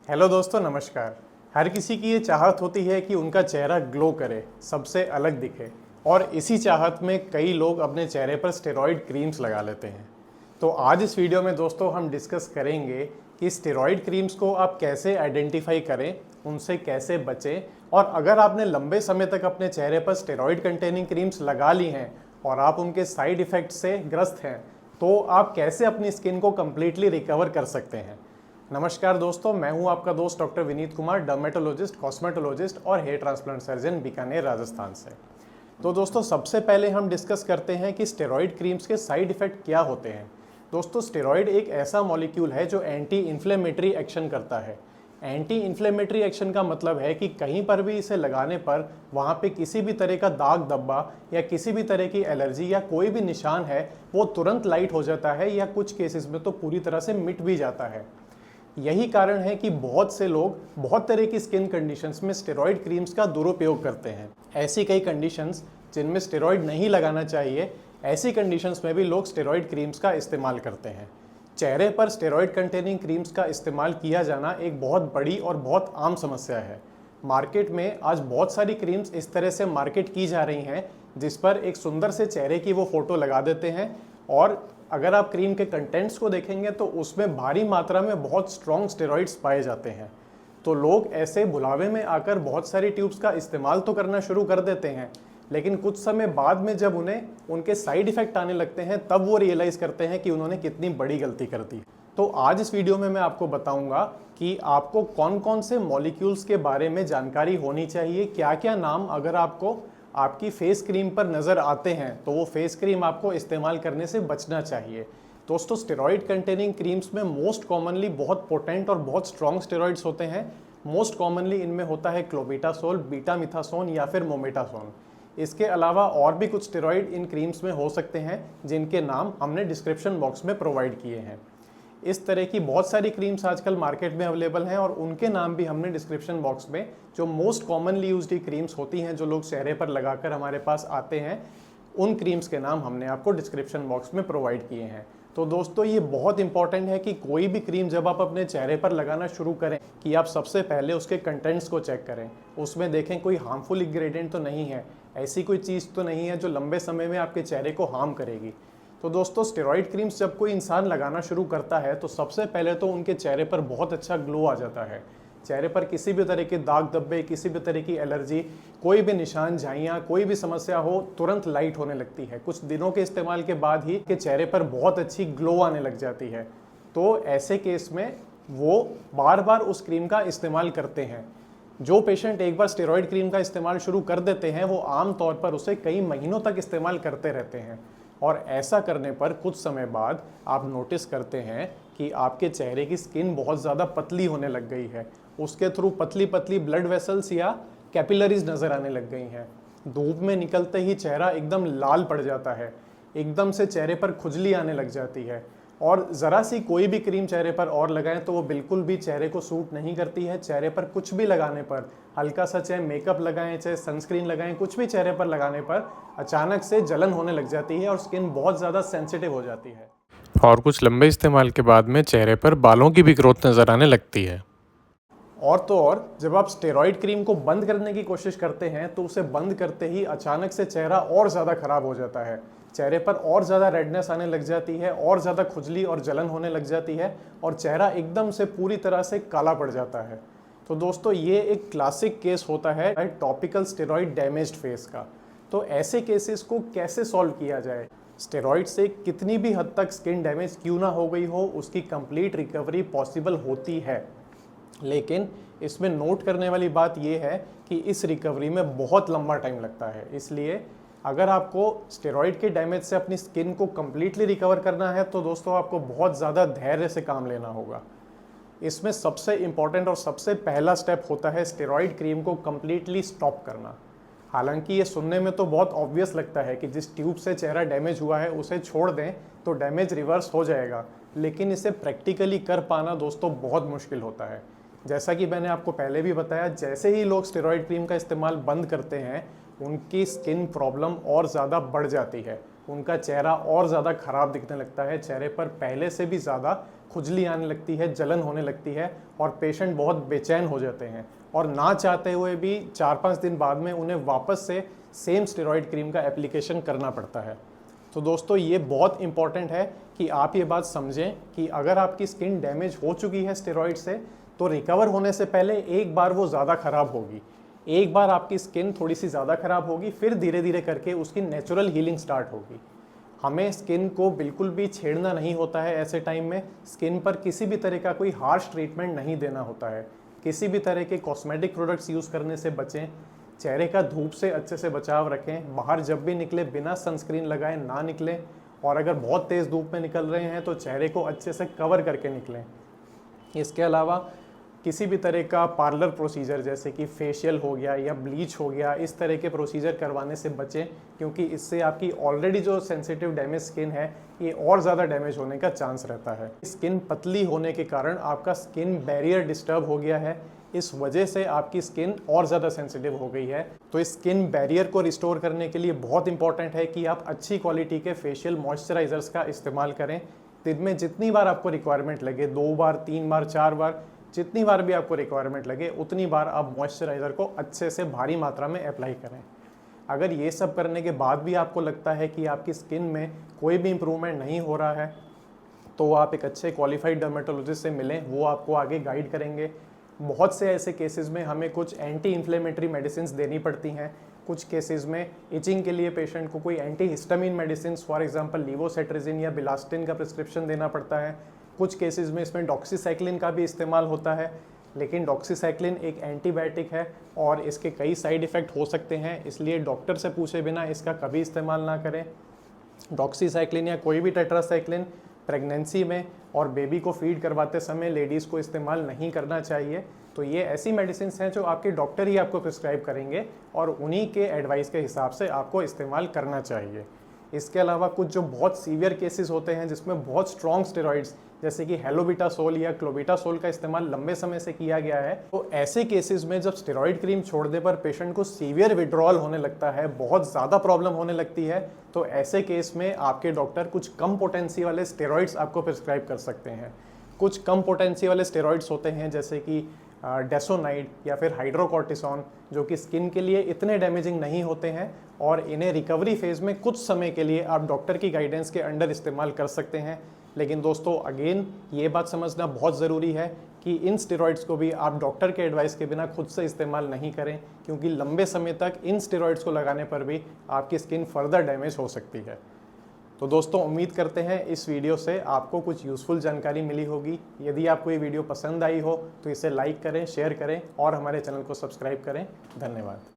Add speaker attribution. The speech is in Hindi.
Speaker 1: हेलो दोस्तों, नमस्कार। हर किसी की ये चाहत होती है कि उनका चेहरा ग्लो करे, सबसे अलग दिखे, और इसी चाहत में कई लोग अपने चेहरे पर स्टेरॉइड क्रीम्स लगा लेते हैं। तो आज इस वीडियो में दोस्तों हम डिस्कस करेंगे कि स्टेरॉइड क्रीम्स को आप कैसे आइडेंटिफाई करें, उनसे कैसे बचें, और अगर आपने लंबे समय तक अपने चेहरे पर स्टेरॉइड कंटेनिंग क्रीम्स लगा ली हैं और आप उनके साइड इफ़ेक्ट से ग्रस्त हैं, तो आप कैसे अपनी स्किन को कम्प्लीटली रिकवर कर सकते हैं। नमस्कार दोस्तों, मैं हूं आपका दोस्त doctor Vineet Kumar, dermatologist, cosmetologist और hair transplant surgeon, Bikaner, Rajasthan से। तो दोस्तों, सबसे पहले हम डिस्कस करते हैं कि स्टेरॉइड क्रीम्स के साइड इफ़ेक्ट क्या होते हैं। दोस्तों, स्टेरॉइड एक ऐसा मॉलिक्यूल है जो एंटी इन्फ्लेमेटरी एक्शन करता है। एंटी इन्फ्लेमेटरी एक्शन का मतलब है कि कहीं पर भी इसे लगाने पर वहाँ पे किसी भी तरह का दाग धब्बा या किसी भी तरह की एलर्जी या कोई भी निशान है वो तुरंत लाइट हो जाता है, या कुछ केसेस में तो पूरी तरह से मिट भी जाता है। यही कारण है कि बहुत से लोग बहुत तरह की स्किन कंडीशंस में स्टेरॉइड क्रीम्स का दुरुपयोग करते हैं। ऐसी कई कंडीशंस जिनमें स्टेरॉइड नहीं लगाना चाहिए, ऐसी कंडीशंस में भी लोग स्टेरॉइड क्रीम्स का इस्तेमाल करते हैं। चेहरे पर स्टेरॉइड कंटेनिंग क्रीम्स का इस्तेमाल किया जाना एक बहुत बड़ी और बहुत आम समस्या है। मार्केट में आज बहुत सारी क्रीम्स इस तरह से मार्केट की जा रही हैं जिस पर एक सुंदर से चेहरे की वो फोटो लगा देते हैं, और अगर आप क्रीम के कंटेंट्स को देखेंगे तो उसमें भारी मात्रा में बहुत स्ट्रॉन्ग स्टेरॉइड्स पाए जाते हैं। तो लोग ऐसे भुलावे में आकर बहुत सारी ट्यूब्स का इस्तेमाल तो करना शुरू कर देते हैं, लेकिन कुछ समय बाद में जब उन्हें उनके साइड इफ़ेक्ट आने लगते हैं तब वो रियलाइज़ करते हैं कि उन्होंने कितनी बड़ी गलती कर दी। तो आज इस वीडियो में मैं आपको बताऊंगा कि आपको कौन कौन से मॉलिक्यूल्स के बारे में जानकारी होनी चाहिए, क्या क्या नाम अगर आपको आपकी फेस क्रीम पर नज़र आते हैं तो वो फेस क्रीम आपको इस्तेमाल करने से बचना चाहिए। दोस्तों, स्टेरॉइड कंटेनिंग क्रीम्स में मोस्ट कॉमनली बहुत पोटेंट और बहुत स्ट्रॉन्ग स्टेरॉइड्स होते हैं। मोस्ट कॉमनली इनमें होता है क्लोबेटासोल, बीटामिथासोन या फिर मोमेटासोन। इसके अलावा और भी कुछ स्टेरॉइड इन क्रीम्स में हो सकते हैं जिनके नाम हमने डिस्क्रिप्शन बॉक्स में प्रोवाइड किए हैं। इस तरह की बहुत सारी क्रीम्स आजकल मार्केट में अवेलेबल हैं और उनके नाम भी हमने डिस्क्रिप्शन बॉक्स में, जो मोस्ट कॉमनली यूज्ड क्रीम्स होती हैं जो लोग चेहरे पर लगाकर हमारे पास आते हैं, उन क्रीम्स के नाम हमने आपको डिस्क्रिप्शन बॉक्स में प्रोवाइड किए हैं। तो दोस्तों, ये बहुत इंपॉर्टेंट है कि कोई भी क्रीम जब आप अपने चेहरे पर लगाना शुरू करें कि आप सबसे पहले उसके कंटेंट्स को चेक करें, उसमें देखें कोई हार्मफुल इंग्रेडिएंट तो नहीं है, ऐसी कोई चीज़ तो नहीं है जो लंबे समय में आपके चेहरे को हार्म करेगी। तो दोस्तों, स्टेरॉइड क्रीम्स जब कोई इंसान लगाना शुरू करता है तो सबसे पहले तो उनके चेहरे पर बहुत अच्छा ग्लो आ जाता है। चेहरे पर किसी भी तरह के दाग धब्बे, किसी भी तरह की एलर्जी, कोई भी निशान, झाइयाँ, कोई भी समस्या हो, तुरंत लाइट होने लगती है। कुछ दिनों के इस्तेमाल के बाद ही के चेहरे पर बहुत अच्छी ग्लो आने लग जाती है। तो ऐसे केस में वो बार बार उस क्रीम का इस्तेमाल करते हैं। जो पेशेंट एक बार स्टेरॉइड क्रीम का इस्तेमाल शुरू कर देते हैं वो आम तौर पर उसे कई महीनों तक इस्तेमाल करते रहते हैं, और ऐसा करने पर कुछ समय बाद आप नोटिस करते हैं कि आपके चेहरे की स्किन बहुत ज़्यादा पतली होने लग गई है। उसके थ्रू पतली पतली ब्लड वेसल्स या कैपिलरीज नज़र आने लग गई हैं। धूप में निकलते ही चेहरा एकदम लाल पड़ जाता है, एकदम से चेहरे पर खुजली आने लग जाती है, और ज़रा सी कोई भी क्रीम चेहरे पर और लगाएं तो वो बिल्कुल भी चेहरे को सूट नहीं करती है। चेहरे पर कुछ भी लगाने पर, हल्का सा चाहे मेकअप लगाएं, चाहे सनस्क्रीन लगाएं, कुछ भी चेहरे पर लगाने पर अचानक से जलन होने लग जाती है और स्किन बहुत ज़्यादा सेंसिटिव हो जाती है।
Speaker 2: और कुछ लंबे इस्तेमाल के बाद में चेहरे पर बालों की भी ग्रोथ नज़र आने लगती है।
Speaker 1: और तो और, जब आप स्टेरॉइड क्रीम को बंद करने की कोशिश करते हैं तो उसे बंद करते ही अचानक से चेहरा और ज़्यादा खराब हो जाता है। चेहरे पर और ज़्यादा रेडनेस आने लग जाती है, और ज़्यादा खुजली और जलन होने लग जाती है, और चेहरा एकदम से पूरी तरह से काला पड़ जाता है। तो दोस्तों, ये एक क्लासिक केस होता है टॉपिकल स्टेरॉइड डैमेज्ड फेस का। तो ऐसे केसेस को कैसे सॉल्व किया जाए? स्टेरॉइड से कितनी भी हद तक स्किन डैमेज क्यों ना हो गई हो, उसकी कंप्लीट रिकवरी पॉसिबल होती है, लेकिन इसमें नोट करने वाली बात यह है कि इस रिकवरी में बहुत लंबा टाइम लगता है। इसलिए अगर आपको स्टेरॉइड के डैमेज से अपनी स्किन को कम्प्लीटली रिकवर करना है तो दोस्तों आपको बहुत ज़्यादा धैर्य से काम लेना होगा। इसमें सबसे इम्पॉर्टेंट और सबसे पहला स्टेप होता है स्टेरॉइड क्रीम को कम्प्लीटली स्टॉप करना। हालांकि ये सुनने में तो बहुत ऑब्वियस लगता है कि जिस ट्यूब से चेहरा डैमेज हुआ है उसे छोड़ दें तो डैमेज रिवर्स हो जाएगा, लेकिन इसे प्रैक्टिकली कर पाना दोस्तों बहुत मुश्किल होता है। जैसा कि मैंने आपको पहले भी बताया, जैसे ही लोग स्टेरॉइड क्रीम का इस्तेमाल बंद करते हैं उनकी स्किन प्रॉब्लम और ज़्यादा बढ़ जाती है, उनका चेहरा और ज़्यादा ख़राब दिखने लगता है, चेहरे पर पहले से भी ज़्यादा खुजली आने लगती है, जलन होने लगती है और पेशेंट बहुत बेचैन हो जाते हैं और ना चाहते हुए भी 4-5 दिन बाद में उन्हें वापस से सेम स्टेरॉइड क्रीम का एप्लीकेशन करना पड़ता है। तो दोस्तों ये बहुत इंपॉर्टेंट है कि आप ये बात समझें कि अगर आपकी स्किन डैमेज हो चुकी है स्टेरॉइड से तो रिकवर होने से पहले एक बार वो ज़्यादा ख़राब होगी, एक बार आपकी स्किन थोड़ी सी ज़्यादा ख़राब होगी, फिर धीरे धीरे करके उसकी नेचुरल हीलिंग स्टार्ट होगी। हमें स्किन को बिल्कुल भी छेड़ना नहीं होता है। ऐसे टाइम में स्किन पर किसी भी तरह का कोई हार्श ट्रीटमेंट नहीं देना होता है। किसी भी तरह के कॉस्मेटिक प्रोडक्ट्स यूज़ करने से बचें। चेहरे का धूप से अच्छे से बचाव रखें। बाहर जब भी निकले बिना सनस्क्रीन लगाए ना निकलें और अगर बहुत तेज़ धूप में निकल रहे हैं तो चेहरे को अच्छे से कवर करके निकलें। इसके अलावा किसी भी तरह का पार्लर प्रोसीजर जैसे कि फेशियल हो गया या ब्लीच हो गया, इस तरह के प्रोसीजर करवाने से बचें, क्योंकि इससे आपकी ऑलरेडी जो सेंसिटिव डैमेज स्किन है ये और ज़्यादा डैमेज होने का चांस रहता है। स्किन पतली होने के कारण आपका स्किन बैरियर डिस्टर्ब हो गया है, इस वजह से आपकी स्किन और ज़्यादा सेंसिटिव हो गई है। तो इस स्किन बैरियर को रिस्टोर करने के लिए बहुत इंपॉर्टेंट है कि आप अच्छी क्वालिटी के फेशियल मॉइस्चराइजर्स का इस्तेमाल करें। दिन में जितनी बार आपको रिक्वायरमेंट लगे, 2 बार, 3 बार, 4 बार, जितनी बार भी आपको रिक्वायरमेंट लगे उतनी बार आप मॉइस्चराइज़र को अच्छे से भारी मात्रा में अप्लाई करें। अगर ये सब करने के बाद भी आपको लगता है कि आपकी स्किन में कोई भी इम्प्रूवमेंट नहीं हो रहा है तो आप एक अच्छे क्वालिफाइड डर्मेटोलॉजिस्ट से मिलें, वो आपको आगे गाइड करेंगे। बहुत से ऐसे केसेस में हमें कुछ एंटी इन्फ्लेमेटरी मेडिसिन देनी पड़ती हैं। कुछ केसेस में इचिंग के लिए पेशेंट को कोई anti histamine medicine for example levocetirizine या बिलास्टिन का प्रिस्क्रिप्शन देना पड़ता है। कुछ केसेस में इसमें डॉक्सीसाइक्लिन का भी इस्तेमाल होता है, लेकिन डॉक्सीसाइक्लिन एक एंटीबायोटिक है और इसके कई साइड इफ़ेक्ट हो सकते हैं, इसलिए डॉक्टर से पूछे बिना इसका कभी इस्तेमाल ना करें। डॉक्सीसाइक्लिन या कोई भी टेट्रासाइक्लिन प्रेगनेंसी में और बेबी को फीड करवाते समय लेडीज़ को इस्तेमाल नहीं करना चाहिए। तो ये ऐसी मेडिसिन हैं जो आपके डॉक्टर ही आपको प्रिस्क्राइब करेंगे और उन्हीं के एडवाइस के हिसाब से आपको इस्तेमाल करना चाहिए। इसके अलावा कुछ जो बहुत सीवियर केसेस होते हैं जिसमें बहुत स्ट्रॉन्ग स्टेरॉइड्स जैसे कि हेलोबिटासोल या क्लोबिटासोल का इस्तेमाल लंबे समय से किया गया है, तो ऐसे केसेस में जब स्टेरॉइड क्रीम छोड़ने पर पेशेंट को सीवियर विड्रॉल होने लगता है, बहुत ज़्यादा प्रॉब्लम होने लगती है, तो ऐसे केस में आपके डॉक्टर कुछ कम पोटेंसी वाले स्टेरॉइड्स आपको प्रिस्क्राइब कर सकते हैं। कुछ कम पोटेंसी वाले स्टेरॉइड्स होते हैं जैसे कि डेसोनाइड या फिर हाइड्रोकॉर्टिसोन, जो कि स्किन के लिए इतने डैमेजिंग नहीं होते हैं और इन्हें रिकवरी फेज़ में कुछ समय के लिए आप डॉक्टर की गाइडेंस के अंडर इस्तेमाल कर सकते हैं। लेकिन दोस्तों अगेन ये बात समझना बहुत ज़रूरी है कि इन स्टेरॉइड्स को भी आप डॉक्टर के एडवाइस के बिना खुद से इस्तेमाल नहीं करें, क्योंकि लंबे समय तक इन स्टेरॉइड्स को लगाने पर भी आपकी स्किन फर्दर डैमेज हो सकती है। तो दोस्तों उम्मीद करते हैं इस वीडियो से आपको कुछ यूज़फुल जानकारी मिली होगी। यदि आपको ये वीडियो पसंद आई हो तो इसे लाइक करें, शेयर करें और हमारे चैनल को सब्सक्राइब करें। धन्यवाद।